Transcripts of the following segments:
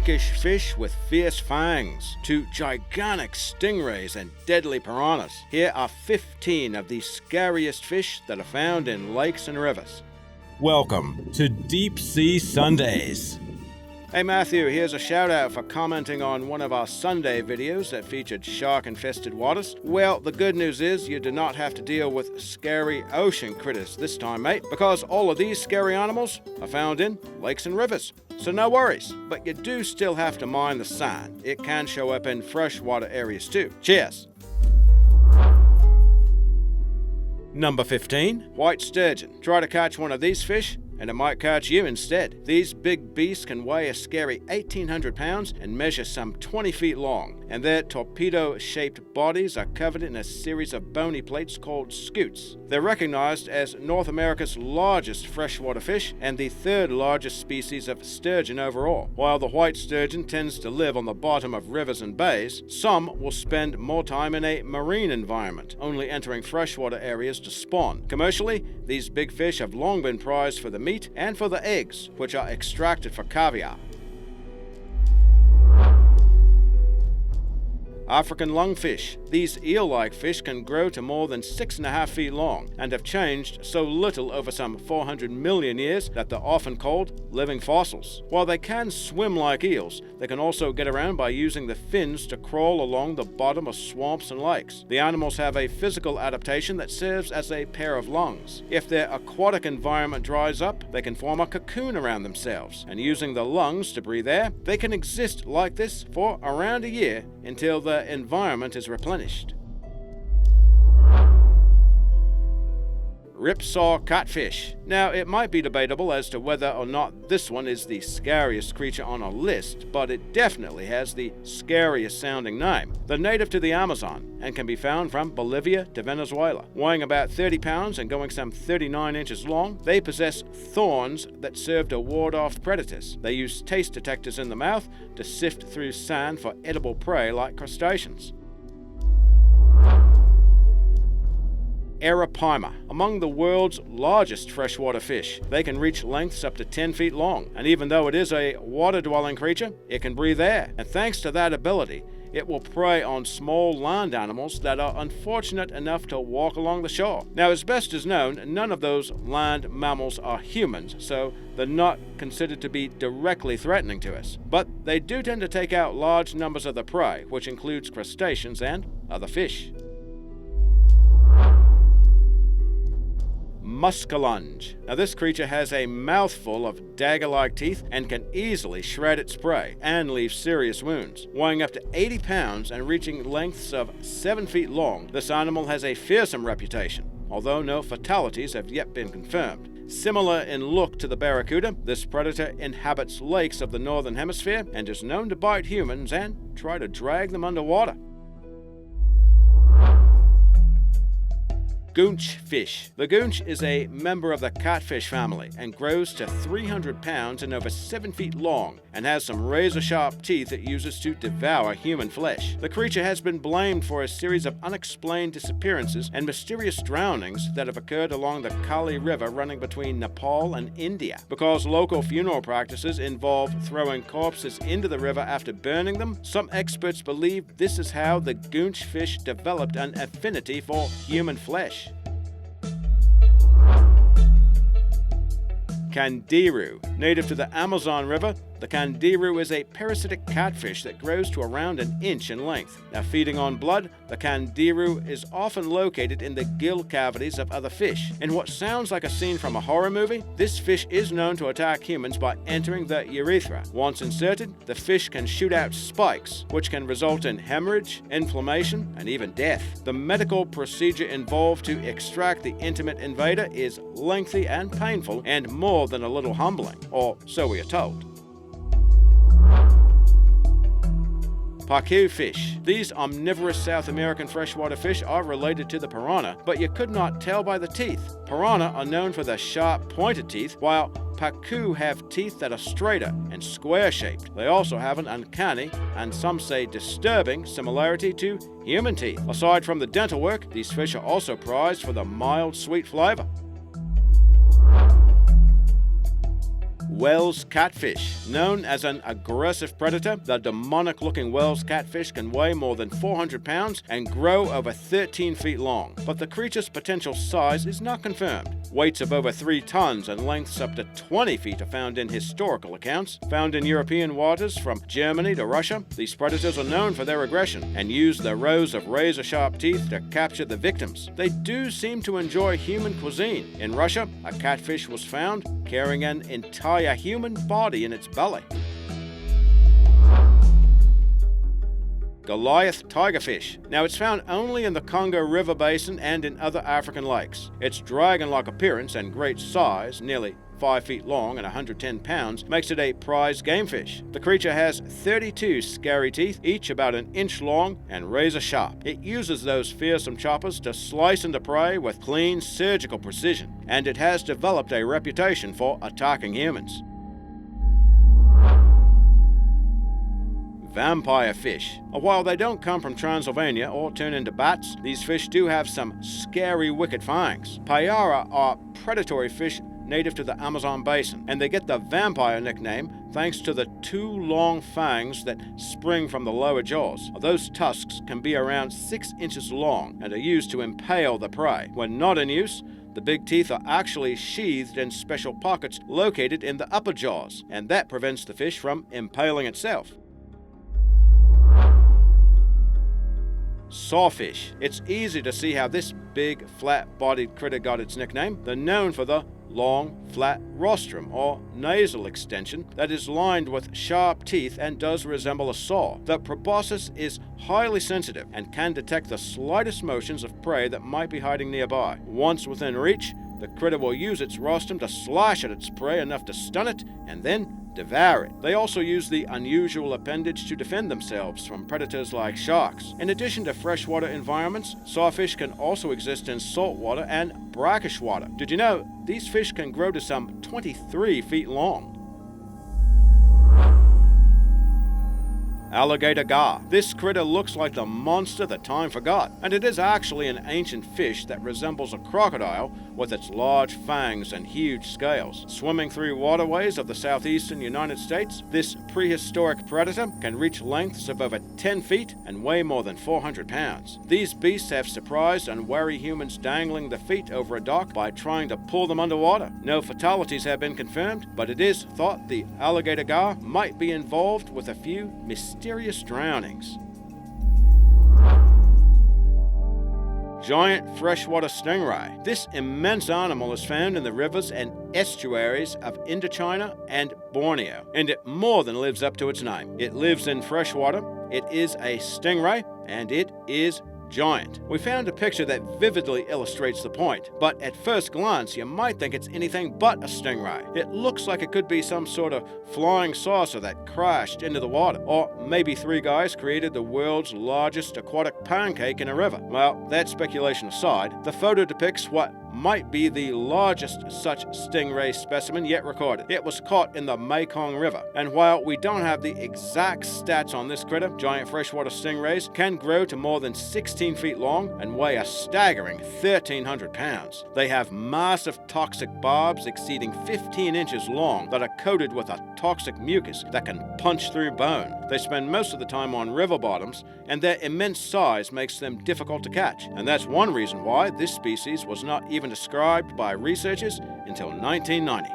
freakish fish with fierce fangs to gigantic stingrays and deadly piranhas. Here are 15 of the scariest fish that are found in lakes and rivers. Welcome to Deep Sea Sundays. Hey Matthew, here's a shout out for commenting on one of our Sunday videos that featured shark-infested waters. Well, the good news is you do not have to deal with scary ocean critters this time, mate, because all of these scary animals are found in lakes and rivers. So no worries, but you do still have to mind the sign. It can show up in freshwater areas too. Cheers! Number 15. White sturgeon. Try to catch one of these fish and it might catch you instead. These big beasts can weigh a scary 1,800 pounds and measure some 20 feet long, and their torpedo-shaped bodies are covered in a series of bony plates called scutes. They're recognized as North America's largest freshwater fish and the third largest species of sturgeon overall. While the white sturgeon tends to live on the bottom of rivers and bays, some will spend more time in a marine environment, only entering freshwater areas to spawn. Commercially, these big fish have long been prized for the meat and for the eggs, which are extracted for caviar. African lungfish. These eel-like fish can grow to more than 6.5 feet long and have changed so little over some 400 million years that they're often called living fossils. While they can swim like eels, they can also get around by using the fins to crawl along the bottom of swamps and lakes. The animals have a physical adaptation that serves as a pair of lungs. If their aquatic environment dries up, they can form a cocoon around themselves, and using the lungs to breathe air, they can exist like this for around a year until the environment is replenished. Ripsaw Catfish. Now, it might be debatable as to whether or not this one is the scariest creature on our list, but it definitely has the scariest sounding name. They're native to the Amazon and can be found from Bolivia to Venezuela. Weighing about 30 pounds and going some 39 inches long, they possess thorns that serve to ward off predators. They use taste detectors in the mouth to sift through sand for edible prey like crustaceans. Arapaima. Among the world's largest freshwater fish, they can reach lengths up to 10 feet long, and even though it is a water-dwelling creature, it can breathe air, and thanks to that ability, it will prey on small land animals that are unfortunate enough to walk along the shore. Now, as best is known, none of those land mammals are humans, so they're not considered to be directly threatening to us. But they do tend to take out large numbers of the prey, which includes crustaceans and other fish. Muskellunge. Now, this creature has a mouthful of dagger-like teeth and can easily shred its prey and leave serious wounds. Weighing up to 80 pounds and reaching lengths of 7 feet long, this animal has a fearsome reputation, although no fatalities have yet been confirmed. Similar in look to the barracuda, this predator inhabits lakes of the northern hemisphere and is known to bite humans and try to drag them underwater. Goonch fish. The goonch is a member of the catfish family and grows to 300 pounds and over 7 feet long and has some razor-sharp teeth it uses to devour human flesh. The creature has been blamed for a series of unexplained disappearances and mysterious drownings that have occurred along the Kali River running between Nepal and India. Because local funeral practices involve throwing corpses into the river after burning them, some experts believe this is how the goonch fish developed an affinity for human flesh. Candiru. Native to the Amazon River, the Candiru is a parasitic catfish that grows to around an inch in length. Now, feeding on blood, the Candiru is often located in the gill cavities of other fish. In what sounds like a scene from a horror movie, this fish is known to attack humans by entering the urethra. Once inserted, the fish can shoot out spikes, which can result in hemorrhage, inflammation, and even death. The medical procedure involved to extract the intimate invader is lengthy and painful and more than a little humbling, or so we are told. Pacu fish. These omnivorous South American freshwater fish are related to the piranha, but you could not tell by the teeth. Piranha are known for their sharp, pointed teeth, while pacu have teeth that are straighter and square-shaped. They also have an uncanny, and some say disturbing, similarity to human teeth. Aside from the dental work, these fish are also prized for the mild, sweet flavor. Wels Catfish. Known as an aggressive predator, the demonic-looking Wels Catfish can weigh more than 400 pounds and grow over 13 feet long. But the creature's potential size is not confirmed. Weights of over 3 tons and lengths up to 20 feet are found in historical accounts. Found in European waters from Germany to Russia, these predators are known for their aggression and use their rows of razor-sharp teeth to capture the victims. They do seem to enjoy human cuisine. In Russia, a catfish was found carrying an entire human body in its belly. Goliath Tigerfish. Now, it's found only in the Congo River Basin and in other African lakes. Its dragon-like appearance and great size, nearly 5 feet long and 110 pounds, makes it a prize game fish. The creature has 32 scary teeth, each about an inch long and razor sharp. It uses those fearsome choppers to slice into prey with clean, surgical precision, and it has developed a reputation for attacking humans. Vampire fish. While they don't come from Transylvania or turn into bats, these fish do have some scary, wicked fangs. Piranha are predatory fish native to the Amazon basin, and they get the vampire nickname thanks to the 2 long fangs that spring from the lower jaws. Those tusks can be around 6 inches long and are used to impale the prey. When not in use, the big teeth are actually sheathed in special pockets located in the upper jaws, and that prevents the fish from impaling itself. Sawfish. It's easy to see how this big, flat-bodied critter got its nickname. They're known for the long, flat rostrum, or nasal extension, that is lined with sharp teeth and does resemble a saw. The proboscis is highly sensitive and can detect the slightest motions of prey that might be hiding nearby. Once within reach, the critter will use its rostrum to slash at its prey enough to stun it and then devour it. They also use the unusual appendage to defend themselves from predators like sharks. In addition to freshwater environments, sawfish can also exist in saltwater and brackish water. Did you know these fish can grow to some 23 feet long? Alligator gar. This critter looks like the monster that time forgot, and it is actually an ancient fish that resembles a crocodile with its large fangs and huge scales. Swimming through waterways of the southeastern United States, this prehistoric predator can reach lengths of over 10 feet and weigh more than 400 pounds. These beasts have surprised and wary humans dangling their feet over a dock by trying to pull them underwater. No fatalities have been confirmed, but it is thought the alligator gar might be involved with a few mysterious drownings. Giant freshwater stingray. This immense animal is found in the rivers and estuaries of Indochina and Borneo, and it more than lives up to its name. It lives in freshwater, it is a stingray, and it is giant. We found a picture that vividly illustrates the point, but at first glance you might think it's anything but a stingray. It looks like it could be some sort of flying saucer that crashed into the water, or maybe 3 guys created the world's largest aquatic pancake in a river. Well, that speculation aside, the photo depicts what might be the largest such stingray specimen yet recorded. It was caught in the Mekong River, and while we don't have the exact stats on this critter, giant freshwater stingrays can grow to more than 16 feet long and weigh a staggering 1,300 pounds. They have massive toxic barbs exceeding 15 inches long that are coated with a toxic mucus that can punch through bone. They spend most of the time on river bottoms, and their immense size makes them difficult to catch, and that's one reason why this species was not even described by researchers until 1990.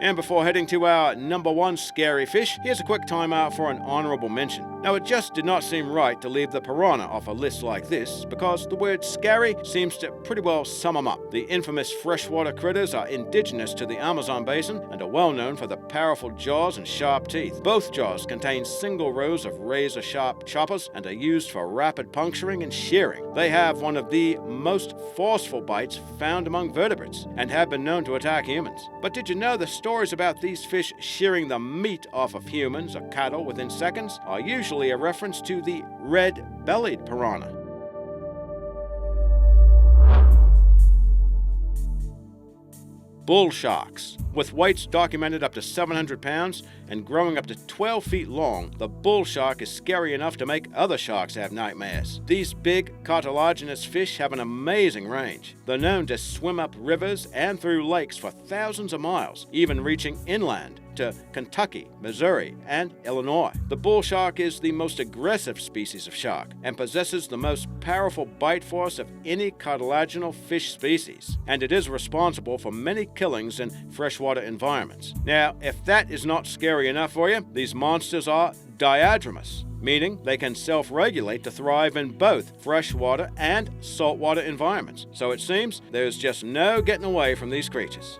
And before heading to our number 1 scary fish, here's a quick timeout for an honorable mention. Now, it just did not seem right to leave the piranha off a list like this, because the word scary seems to pretty well sum them up. The infamous freshwater critters are indigenous to the Amazon basin and are well known for the powerful jaws and sharp teeth. Both jaws contain single rows of razor-sharp choppers and are used for rapid puncturing and shearing. They have one of the most forceful bites found among vertebrates and have been known to attack humans. But did you know the stories about these fish shearing the meat off of humans or cattle within seconds are usually a reference to the red-bellied piranha? bull sharks. With weights documented up to 700 pounds and growing up to 12 feet long, the bull shark is scary enough to make other sharks have nightmares. These big, cartilaginous fish have an amazing range. They're known to swim up rivers and through lakes for thousands of miles, even reaching inland to Kentucky, Missouri, and Illinois. The bull shark is the most aggressive species of shark and possesses the most powerful bite force of any cartilaginal fish species, and it is responsible for many killings in freshwater environments. Now, if that is not scary enough for you, these monsters are diadromous, meaning they can self-regulate to thrive in both freshwater and saltwater environments. So it seems there's just no getting away from these creatures.